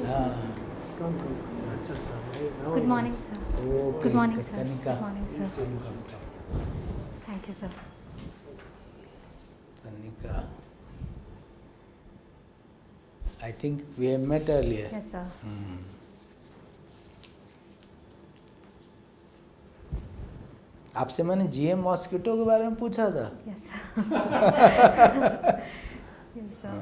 Come. Good morning, sir. Okay. Good morning, sir. Kanika. Good morning, sir. Thank you, sir. Kanika. I think we have met earlier. Yes, sir. आपसे मैंने GM mosquito के बारे में पूछा था. Yes, sir. Yes, sir.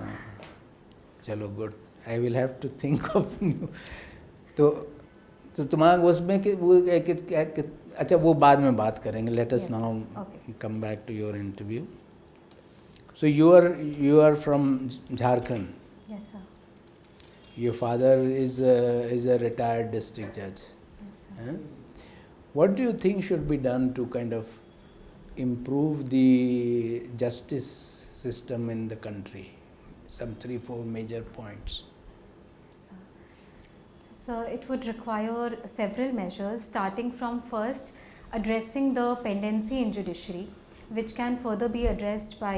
चलो good. I will have to think of you. तो तुम्हारा उसमें कि वो अच्छा वो बाद में बात करेंगे. Let us now come back to your interview. So you are from Jharkhand. Yes, sir. Your father is a retired district judge. Yes, sir. What do you think should be done to kind of improve the justice system in the country? Some 3-4 major points. So it would require several measures, starting from first addressing the pendency in judiciary, which can further be addressed by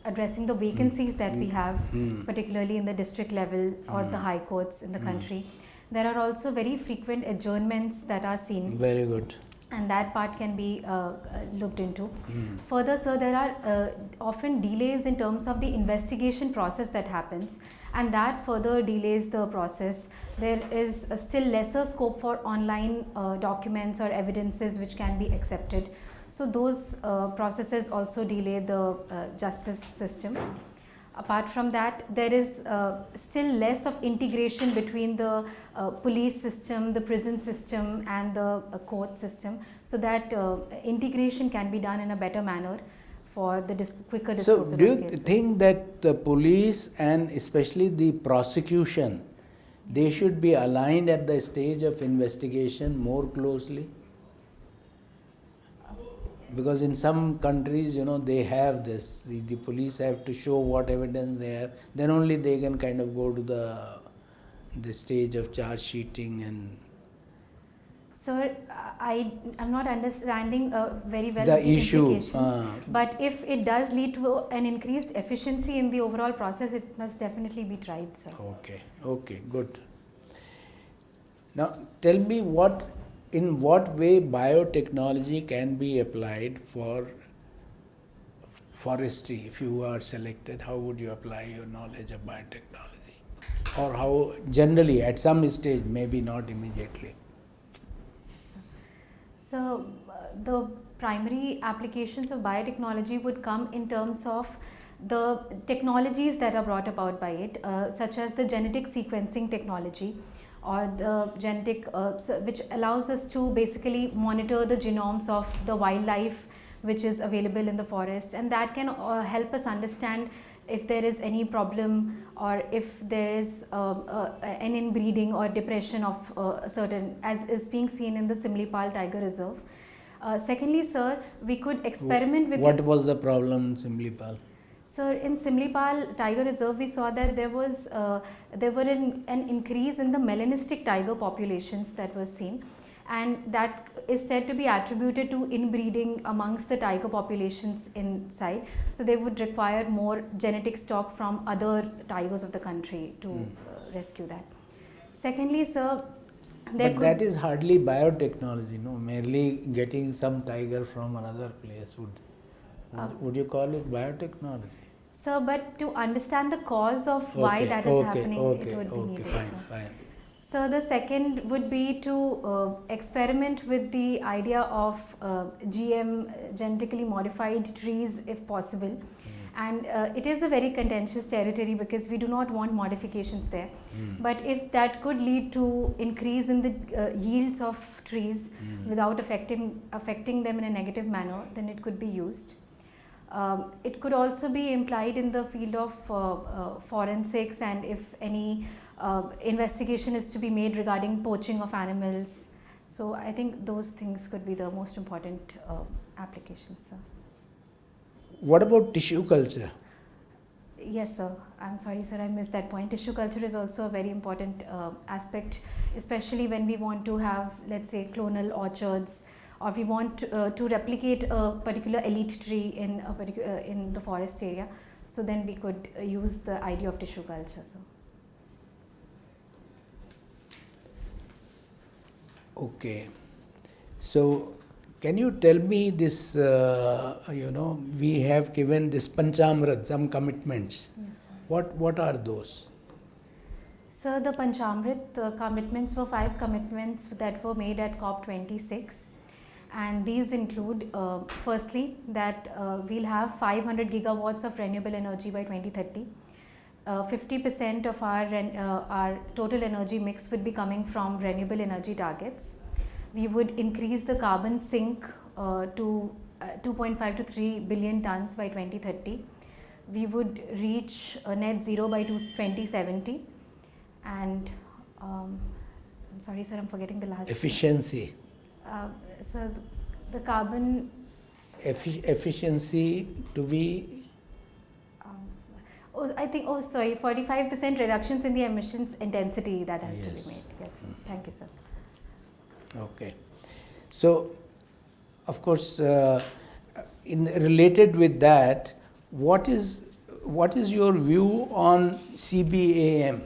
addressing the vacancies that we have, particularly in the district level or the high courts in the country. There are also very frequent adjournments that are seen. Very good. And that part can be looked into. Further, sir, there are often delays in terms of the investigation process that happens, and that further delays the process. There is still lesser scope for online documents or evidences which can be accepted. So those processes also delay the justice system. Apart from that, there is still less of integration between the police system, the prison system and the court system, so that integration can be done in a better manner for the quicker disposal of cases. So do you think that the police and especially the prosecution, they should be aligned at the stage of investigation more closely? Because in some countries, you know, they have this, the police have to show what evidence they have, then only they can kind of go to the stage of charge sheeting. And Sir, I'm not understanding very well the issue, but if it does lead to an increased efficiency in the overall process, it must definitely be tried, sir. Okay, good. Now tell me in what way biotechnology can be applied for forestry. If you are selected, how would you apply your knowledge of biotechnology? Or how generally at some stage, maybe not immediately? So the primary applications of biotechnology would come in terms of the technologies that are brought about by it, such as the genetic sequencing technology, or the genetic which allows us to basically monitor the genomes of the wildlife which is available in the forest, and that can help us understand if there is any problem or if there is an inbreeding or depression of certain, as is being seen in the Simlipal Tiger Reserve. Secondly, sir, we could experiment with... What was the problem in Simlipal? Sir, in Simlipal Tiger Reserve, we saw that there were an increase in the melanistic tiger populations that was seen, and that is said to be attributed to inbreeding amongst the tiger populations inside. So they would require more genetic stock from other tigers of the country to rescue that. Secondly, sir, but that is hardly biotechnology, no? Merely getting some tiger from another place would you call it biotechnology? Sir, but to understand the cause of why that is happening, it would be needed. Fine. So the second would be to experiment with the idea of GM, genetically modified trees if possible. And it is a very contentious territory because we do not want modifications there. But if that could lead to increase in the yields of trees without affecting them in a negative manner, then it could be used. It could also be implied in the field of forensics, and if any investigation is to be made regarding poaching of animals. So I think those things could be the most important applications, sir. What about tissue culture? Yes, sir. I'm sorry, sir, I missed that point. Tissue culture is also a very important aspect, especially when we want to have, let's say, clonal orchards, or we want to replicate a particular elite tree in the forest area. So then we could use the idea of tissue culture. So. Okay. So, can you tell me this, we have given this Panchamrit, some commitments. Yes, sir. What are those? So the Panchamrit commitments were 5 commitments that were made at COP26, and these include firstly that we'll have 500 gigawatts of renewable energy by 2030. 50% of our total energy mix would be coming from renewable energy targets. We would increase the carbon sink to 2.5 to 3 billion tons by 2030. We would reach net zero by 2070. And I'm sorry, sir, I'm forgetting the last. Efficiency. So the carbon efficiency to be. I think, 45% reductions in the emissions intensity that has to be made. Yes, thank you, sir. Okay. So, of course, related with that, what is your view on CBAM?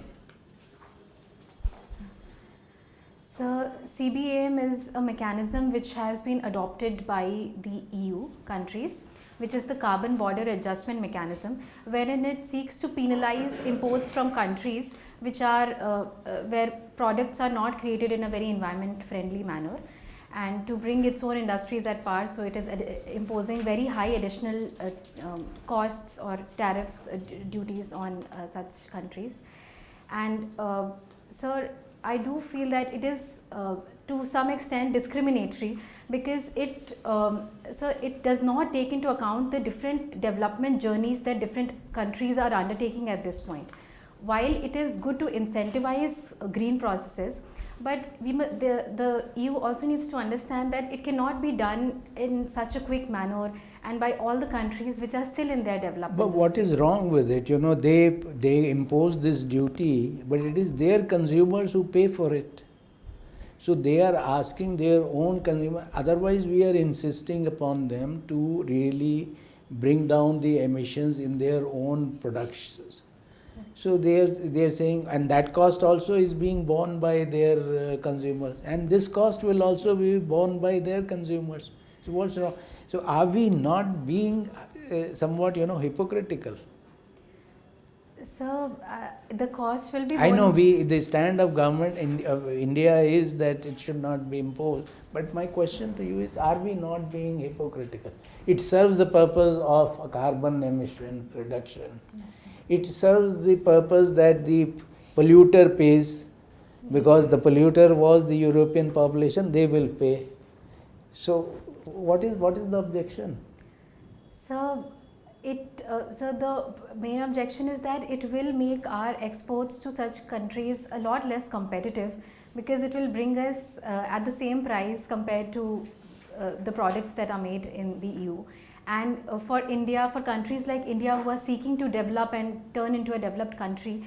So CBAM is a mechanism which has been adopted by the EU countries, which is the Carbon Border Adjustment Mechanism, wherein it seeks to penalize imports from countries which are where products are not created in a very environment friendly manner, and to bring its own industries at par. So it is imposing very high additional costs or tariffs, duties on such countries. And so I do feel that it is to some extent discriminatory, because it does not take into account the different development journeys that different countries are undertaking at this point. While it is good to incentivize green processes, but the EU also needs to understand that it cannot be done in such a quick manner and by all the countries which are still in their development. But what is wrong with it? You know, they impose this duty, but it is their consumers who pay for it. So they are asking their own consumer. Otherwise, we are insisting upon them to really bring down the emissions in their own productions. So they are saying, and that cost also is being borne by their consumers, and this cost will also be borne by their consumers. So what's wrong? So are we not being somewhat, hypocritical? So the cost will be. I know the stand of government in India is that it should not be imposed. But my question to you is: are we not being hypocritical? It serves the purpose of a carbon emission reduction. Yes. It serves the purpose that the polluter pays, because the polluter was the European population. They will pay. So what is the objection? So the main objection is that it will make our exports to such countries a lot less competitive, because it will bring us at the same price compared to the products that are made in the EU. And for India, for countries like India who are seeking to develop and turn into a developed country,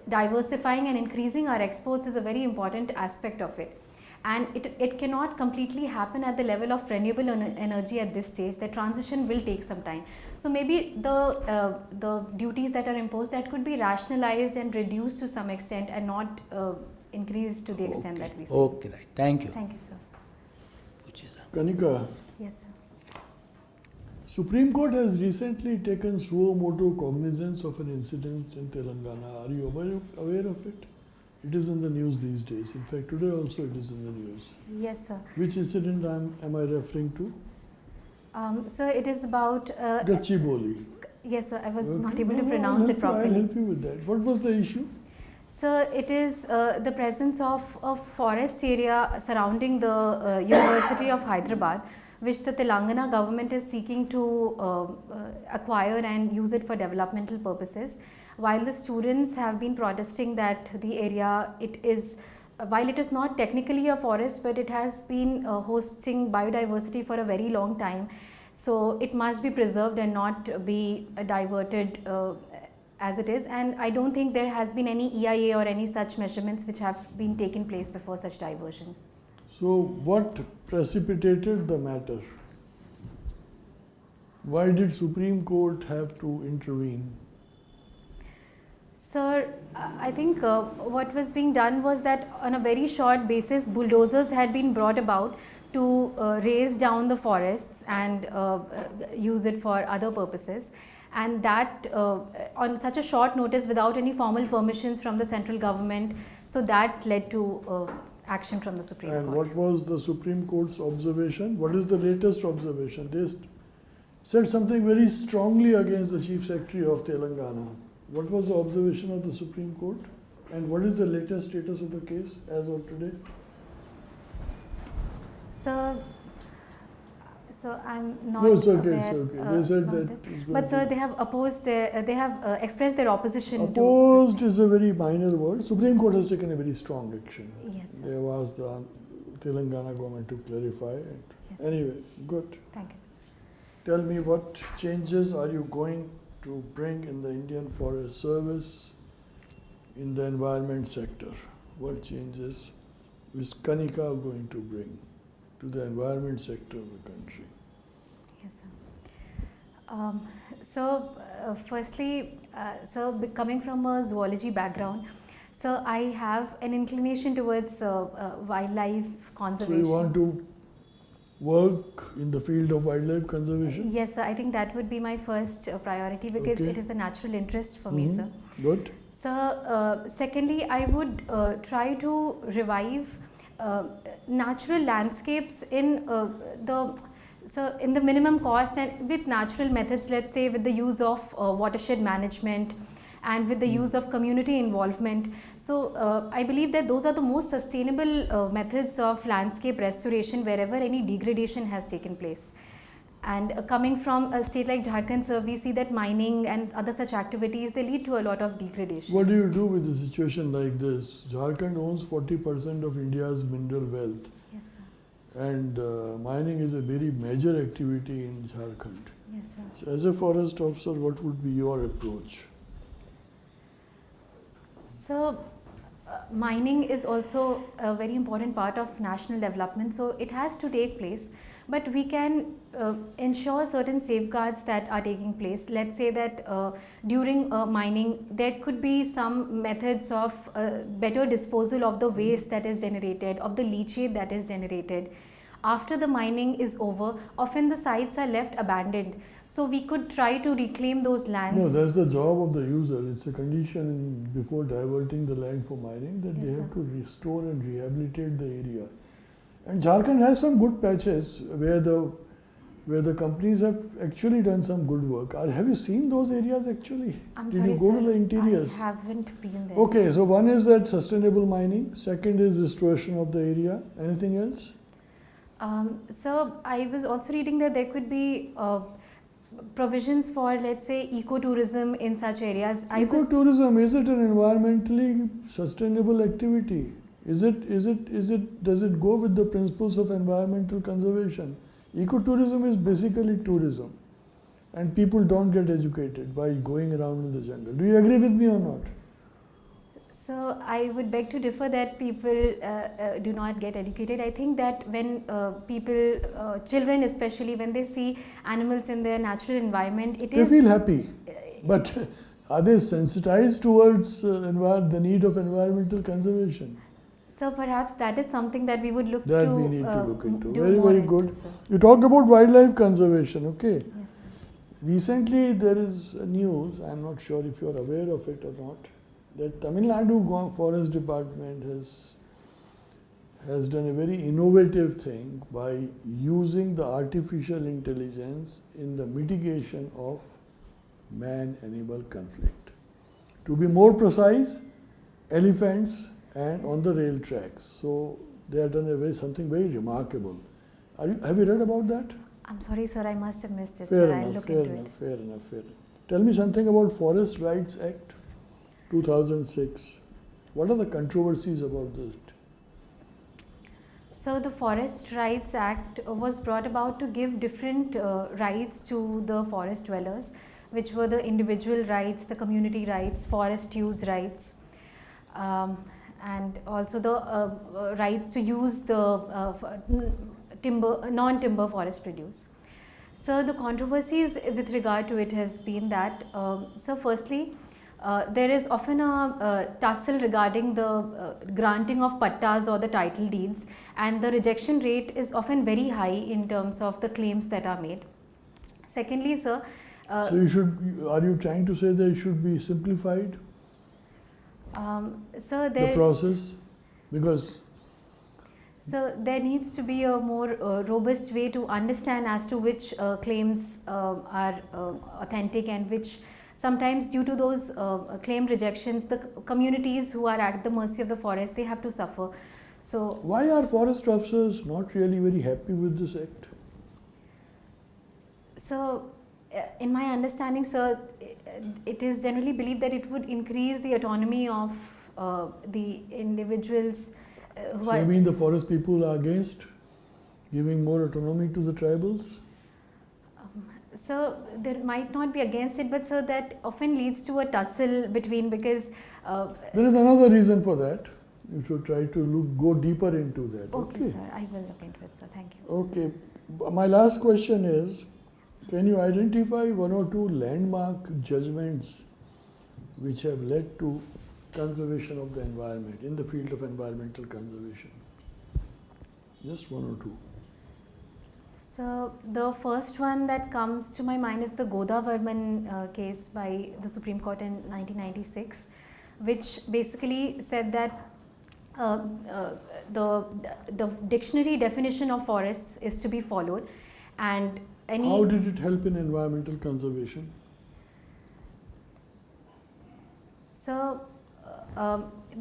diversifying and increasing our exports is a very important aspect of it. And it cannot completely happen at the level of renewable energy at this stage. The transition will take some time. So maybe the duties that are imposed, that could be rationalized and reduced to some extent, and not increased to the extent that we see. Okay, right. Thank you. Thank you, sir. Kanika. Yes, sir. Supreme Court has recently taken suo motu cognizance of an incident in Telangana. Are you aware of it? It is in the news these days. In fact, today also it is in the news. Yes, sir. Which incident am I referring to? Sir, it is about... Gachibowli. Yes, sir. I was not able to pronounce it properly. I'll help you with that. What was the issue? Sir, it is the presence of a forest area surrounding the University of Hyderabad, which the Telangana government is seeking to acquire and use it for developmental purposes. While the students have been protesting that the area, while it is not technically a forest, but it has been hosting biodiversity for a very long time. So it must be preserved and not be diverted as it is. And I don't think there has been any EIA or any such measurements which have been taken place before such diversion. So what precipitated the matter? Why did Supreme Court have to intervene? Sir, I think what was being done was that on a very short basis, bulldozers had been brought about to raise down the forests and use it for other purposes. And that on such a short notice without any formal permissions from the central government, so that led to action from the Supreme Court. And what was the Supreme Court's observation? What is the latest observation? They said something very strongly against the Chief Secretary of Telangana. What was the observation of the Supreme Court? And what is the latest status of the case as of today? So I'm not No, it's okay, aware, it's okay. They said that this. But sir, they have opposed their, they have expressed their opposition. Opposed is a very minor word. Supreme Court has taken a very strong action. Yes, sir. They have asked the Telangana government to clarify. And Yes. Anyway, good. Thank you, sir. Tell me, what changes are you going to bring in the Indian Forest Service in the environment sector? What changes is KANIKA going to bring to the environment sector of the country? Yes, sir. Firstly, coming from a zoology background, so I have an inclination towards wildlife conservation. So you want to work in the field of wildlife conservation? Yes, sir. I think that would be my first priority because Okay. it is a natural interest for me, sir. Good. So, secondly, I would try to revive natural landscapes in in the minimum cost and with natural methods, let's say with the use of watershed management and with the use of community involvement. So I believe that those are the most sustainable methods of landscape restoration wherever any degradation has taken place. And coming from a state like Jharkhand, sir, we see that mining and other such activities, they lead to a lot of degradation. What do you do with a situation like this? Jharkhand owns 40% of India's mineral wealth. Yes, sir. And mining is a very major activity in Jharkhand. Yes, sir. So as a forest officer, what would be your approach? So, mining is also a very important part of national development, so it has to take place. But we can ensure certain safeguards that are taking place. Let's say that during mining, there could be some methods of better disposal of the waste that is generated, of the leachate that is generated. After the mining is over, often the sites are left abandoned. So we could try to reclaim those lands. No, that's the job of the user. It's a condition before diverting the land for mining that Yes, they sir. have to restore and rehabilitate the area. And Jharkhand has some good patches where the companies have actually done some good work. Have you seen those areas actually? I'm Did sorry, you go sir, to the interiors? I haven't been there. Okay, so one is that sustainable mining. Second is restoration of the area. Anything else? So I was also reading that there could be provisions for, let's say, ecotourism in such areas. Ecotourism, is it an environmentally sustainable activity? Does it go with the principles of environmental conservation? Ecotourism is basically tourism, and people don't get educated by going around in the jungle. Do you agree with me or not? So I would beg to differ that people do not get educated. I think that when children especially, when they see animals in their natural environment, They feel happy, but are they sensitized towards the need of environmental conservation? So perhaps that is something that we would look That to we need to look into. do Very, more very into, good. sir. You talked about wildlife conservation, okay? Yes, sir. Recently there is a news, I am not sure if you are aware of it or not, that Tamil Nadu Forest Department has done a very innovative thing by using the artificial intelligence in the mitigation of man-animal conflict. To be more precise, elephants and on the rail tracks. So they have done something very remarkable. Have you read about that? I'm sorry, sir, I must have missed it. Fair Sir, I'll enough, look fair into enough, it. fair enough, fair enough. Tell me something about Forest Rights Act 2006. What are the controversies about this? So the Forest Rights Act was brought about to give different rights to the forest dwellers, which were the individual rights, the community rights, forest use rights, and also the rights to use the non-timber forest produce. So the controversies with regard to it has been that, so firstly, there is often a tussle regarding the granting of pattas or the title deeds, and the rejection rate is often very high in terms of the claims that are made. Secondly, sir, so are you trying to say that it should be simplified, the process? Because so there needs to be a more robust way to understand as to which claims are authentic, and which sometimes due to those claim rejections, the communities who are at the mercy of the forest, they have to suffer. So why are forest officers not really very happy with this act? So in my understanding, sir, it is generally believed that it would increase the autonomy of the individuals who So you mean the forest people are against giving more autonomy to the tribals? So there might not be against it, but sir, that often leads to a tussle between, because there is another reason for that. You should try to go deeper into that. Okay, sir, I will look into it, sir. Thank you. Okay, my last question is, can you identify one or two landmark judgments which have led to conservation of the environment in the field of environmental conservation? Just one or two. So the first one that comes to my mind is the Godavarman case by the Supreme Court in 1996, which basically said that the dictionary definition of forests is to be followed, and how did it help in environmental conservation? So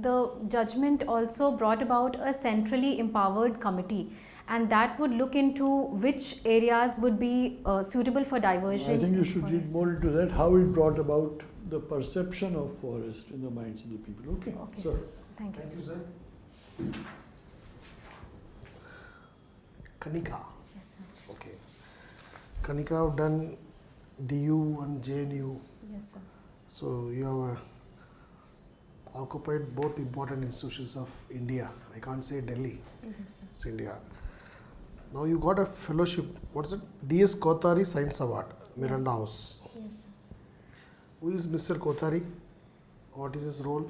the judgment also brought about a centrally empowered committee, and that would look into which areas would be suitable for diversion. I think you should read more into that, how it brought about the perception of forest in the minds of the people. Okay, okay, sir. Sir. Thank you. Thank you, sir. KANIKA. Yes, sir. Okay. KANIKA have done DU and JNU. Yes, sir. So you have occupied both important institutions of India. I can't say Delhi. Yes, sir. It's India. Now you got a fellowship. What is it? DS Kothari Science Award, Miranda House. Yes, sir. Who is Mr. Kothari? What is his role?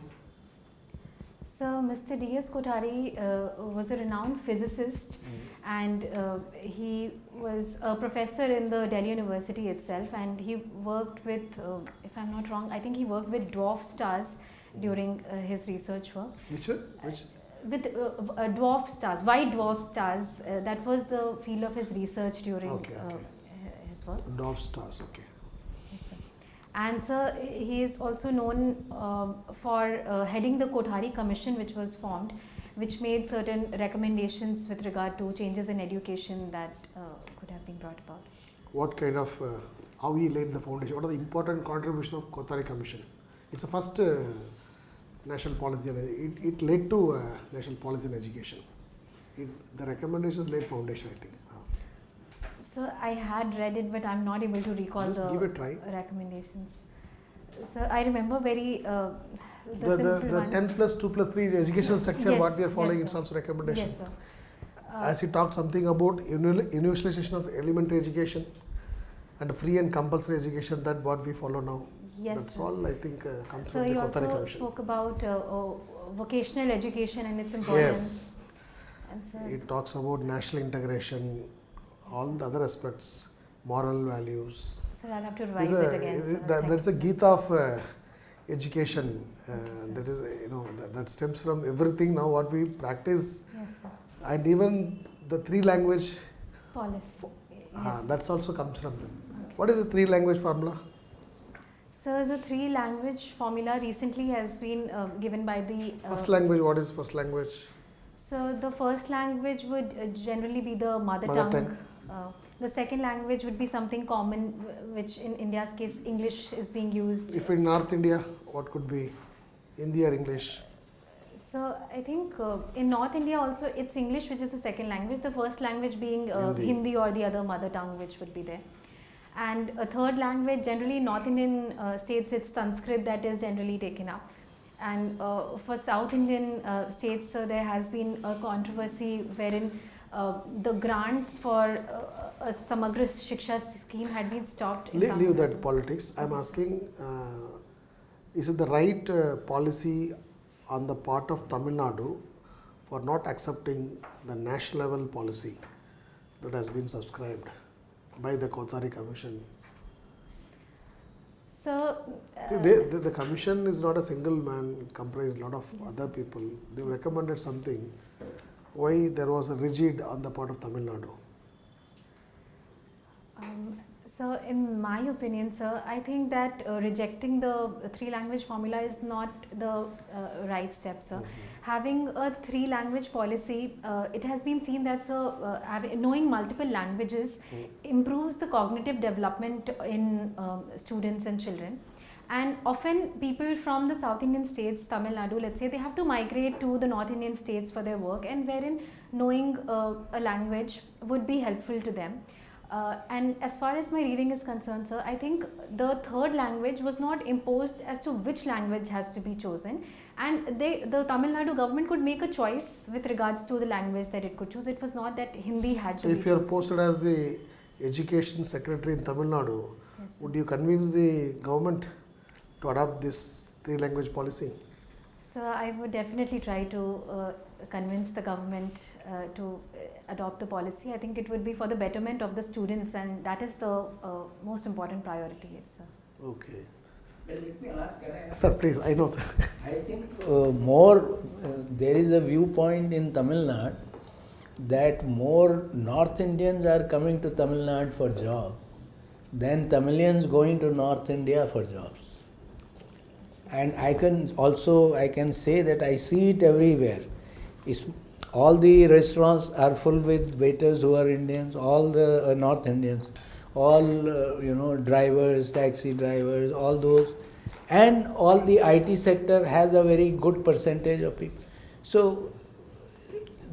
So Mr. D.S. Kothari was a renowned physicist, and he was a professor in the Delhi University itself, and he worked with, if I'm not wrong, I think he worked with dwarf stars during his research work. Which one? Which? With dwarf stars, white dwarf stars, that was the field of his research during his work. Dwarf stars, okay. Yes, sir. And sir, he is also known for heading the Kothari Commission, which was formed, which made certain recommendations with regard to changes in education that could have been brought about. What kind of, how he laid the foundation? What are the important contributions of Kothari Commission? It's the first national policy, and it led to national policy in education. The recommendations laid foundation, I think. So I had read it, but I'm not able to recall Just the give it a try. recommendations. So I remember very the 10 plus 2 plus 3 is education structure, yes, what we are following yes, in terms of recommendation. Yes, sir. As he talked something about universalization of elementary education and free and compulsory education, that what we follow now. Yes, that's sir. all I think comes So from the you Kothari also Commission. spoke about vocational education and its importance. Yes, And so it talks about national integration, all the other aspects, moral values. so I'll have to revise it again. sir. That's a Gita of education. That is, that stems from everything now what we practice, Yes, sir. and even the 3 language. Policy. Yes. That's also comes from them. Okay. What is the 3 language formula? So the 3 language formula recently has been given by the First language, what is first language? So the first language would generally be the mother tongue. The second language would be something common, which in India's case English is being used. If in North India, what could be Hindi or English? So I think in North India also it's English, which is the second language. The first language being Hindi or the other mother tongue, which would be there. And a third language, generally North Indian states, it's Sanskrit that is generally taken up. And for South Indian states, there has been a controversy wherein the grants for a Samagra Shiksha scheme had been stopped. Leave that politics. I'm asking is it the right policy on the part of Tamil Nadu for not accepting the national level policy that has been subscribed by the Kothari Commission? So, See, the commission is not a single man, comprised a lot of other people. They recommended something. Why there was a rigid on the part of Tamil Nadu? So in my opinion, sir, I think that rejecting the three-language formula is not the right step, sir. Having a three-language policy, it has been seen that knowing multiple languages improves the cognitive development in students and children. And often people from the South Indian states, Tamil Nadu, let's say, they have to migrate to the North Indian states for their work, and wherein knowing a language would be helpful to them. And as far as my reading is concerned, sir, I think the third language was not imposed as to which language has to be chosen, and the Tamil Nadu government could make a choice with regards to the language that it could choose. It was not that Hindi had to be If you are chosen. posted as the education secretary in Tamil Nadu, Yes, sir. would you convince the government to adopt this three-language policy? So I would definitely try to convince the government to adopt the policy. I think it would be for the betterment of the students, and that is the most important priority. Yes, sir. Okay. Let me ask, can I ask? Sir, please, I know, sir. I think there is a viewpoint in Tamil Nadu that more North Indians are coming to Tamil Nadu for job than Tamilians going to North India for jobs. And I can say that I see it everywhere. All the restaurants are full with waiters who are Indians, all the North Indians, all drivers, taxi drivers, all those, and all the IT sector has a very good percentage of people. So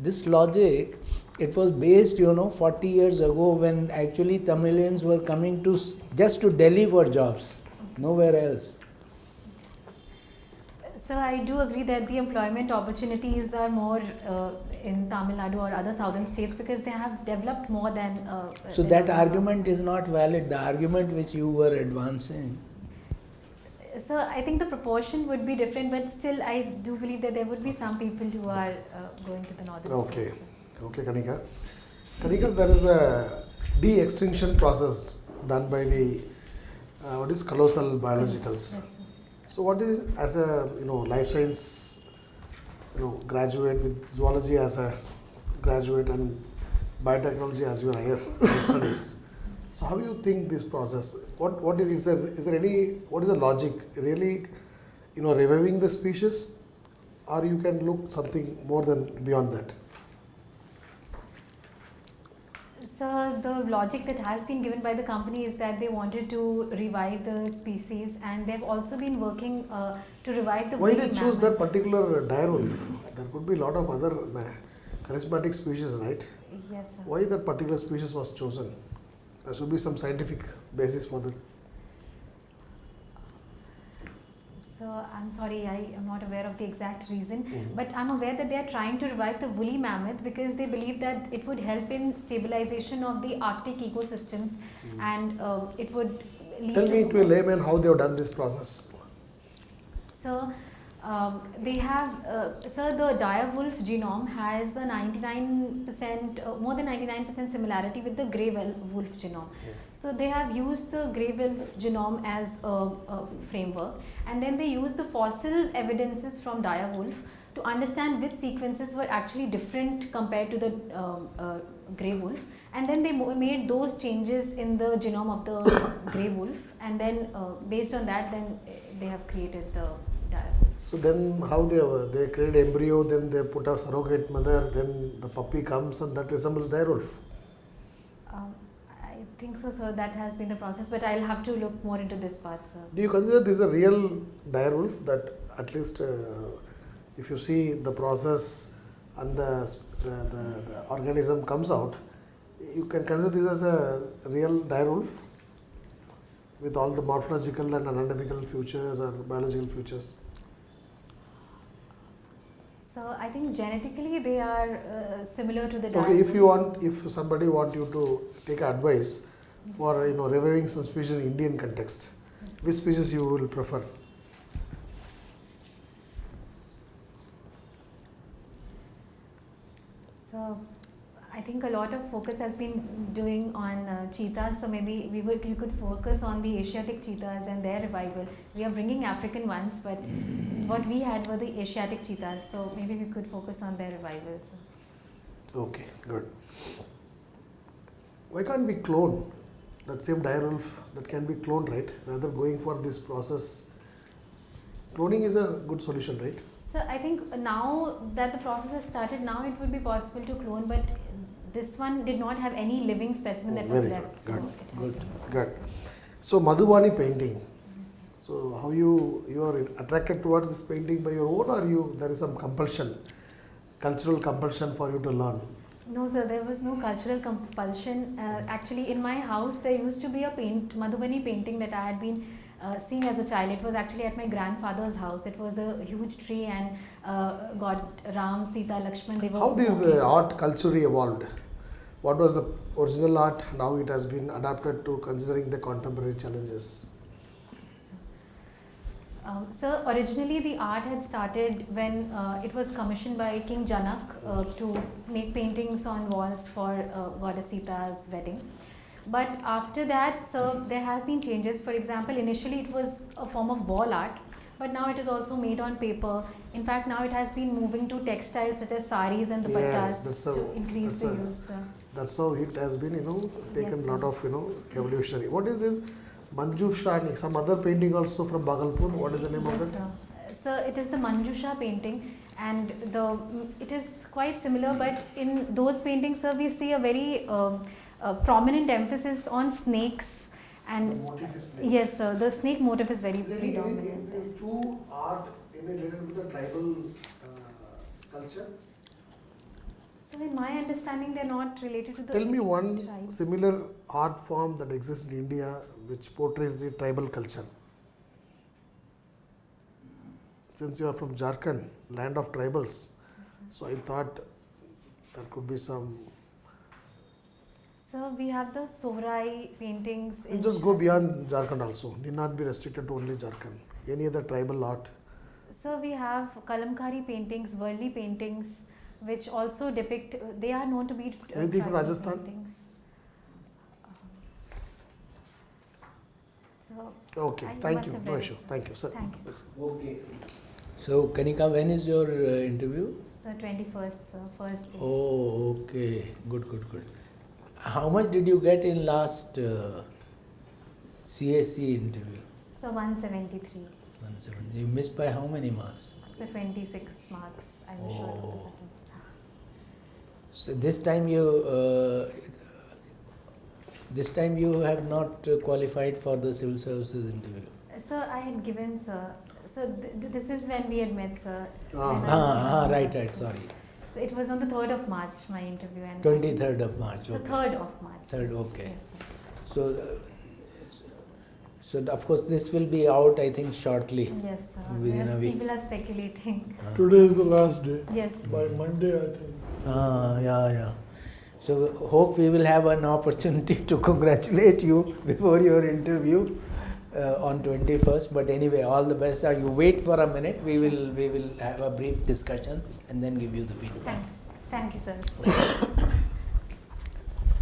this logic, it was based 40 years ago when actually Tamilians were coming just to Delhi for jobs, nowhere else. So I do agree that the employment opportunities are more in Tamil Nadu or other southern states because they have developed more than. So that argument is not valid. The argument which you were advancing. So I think the proportion would be different, but still I do believe that there would be some people who are going to the northern Okay. states. Okay, Kanika. Kanika, there is a de-extinction process done by the colossal biologicals. Yes, sir. So what is, as a life science graduate with zoology as a graduate and biotechnology as your higher studies, so how do you think this process? What is there what is the logic? Really, reviving the species, or you can look something more than beyond that? So the logic that has been given by the company is that they wanted to revive the species, and they've also been working to revive the. Why they choose that particular dire wolf? There could be a lot of other charismatic species, right? Yes, sir. Why that particular species was chosen? There should be some scientific basis for that. So I'm sorry, I am not aware of the exact reason, but I'm aware that they are trying to revive the woolly mammoth because they believe that it would help in stabilization of the Arctic ecosystems, and it would lead Tell me to a layman how they have done this process. So they have, so the dire wolf genome has a 99%, more than 99% similarity with the grey wolf genome. So they have used the grey wolf genome as a framework, and then they use the fossil evidences from dire wolf to understand which sequences were actually different compared to the grey wolf, and then they made those changes in the genome of the grey wolf, and then based on that, then they have created the dire wolf. So then how they create embryo, then they put a surrogate mother, then the puppy comes and that resembles dire wolf. I think so, sir. That has been the process, but I'll have to look more into this part, sir. Do you consider this a real dire wolf, that at least if you see the process and the organism comes out, you can consider this as a real dire wolf with all the morphological and anatomical features or biological features? So I think genetically they are similar to the dire Okay, wolf. if somebody want you to take advice for reviving some species in Indian context, which species you will prefer? So I think a lot of focus has been doing on cheetahs, so maybe you could focus on the Asiatic cheetahs and their revival. We are bringing African ones, but what we had were the Asiatic cheetahs, so maybe we could focus on their revival. So. Okay, good. Why can't we clone that same direwolf that can be cloned, right? Rather going for this process, cloning is a good solution, right? So I think now that the process has started, now it would be possible to clone, but this one did not have any living specimen that was left. Good. So Good. So Madhubani painting. So how you are attracted towards this painting by your own, or there is some compulsion, cultural compulsion for you to learn? No, sir, there was no cultural compulsion. Actually, in my house, there used to be a Madhubani painting that I had been seeing as a child. It was actually at my grandfather's house. It was a huge tree, and God, Ram, Sita, Lakshman, they were... How this art culturally evolved? What was the original art? Now it has been adapted to considering the contemporary challenges. So originally the art had started when it was commissioned by King Janak to make paintings on walls for Goddess Sita's wedding. But after that, so there have been changes. For example, initially it was a form of wall art, but now it is also made on paper. In fact, now it has been moving to textiles such as saris and dupattas to increase the use. That's how it has been, taken a lot of, evolutionary. What is this? Manjushani, some other painting also from Bhagalpur. What is the name of that? So it is the Manjusha painting, and it is quite similar, but in those paintings, sir, we see a very prominent emphasis on snakes. And the motif is snake. Yes, sir, the snake motif is very predominant. In these two art related with the tribal culture? So in my understanding, they are not related to the... Tell me one tribes. similar art form that exists in India which portrays the tribal culture. Since you are from Jharkhand, land of tribals, so I thought there could be some... So we have the Sohrai paintings. You just go beyond Jharkhand also, need not be restricted to only Jharkhand. Any other tribal art? So we have Kalamkari paintings, worldly paintings, which also depict, they are known to be Anything from Rajasthan? paintings. Okay, thank you. No issue. Thank you, sir. Thank you, sir. Okay. So, Kanika, when is your interview? So 21st, sir, first day. Oh, okay. Good. How much did you get in last CSE interview? So 173. 170. You missed by how many marks? So 26 marks. I was short of the cutoffs. So this time you have not qualified for the civil services interview. So I had given, sir. So this is when we had met, sir. Right. Sorry. So it was on the 3rd of March, my interview. And 23rd of March. So Okay. 3rd of March. 3rd. Okay. Yes, sir. So of course this will be out, I think, shortly. Yes, sir. Within a week. People are speculating. Today is the last day. Yes. By Monday, I think. Yeah. So hope we will have an opportunity to congratulate you before your interview on 21st. But anyway, all the best. You wait for a minute. We will have a brief discussion and then give you the feedback. Thank you, sir.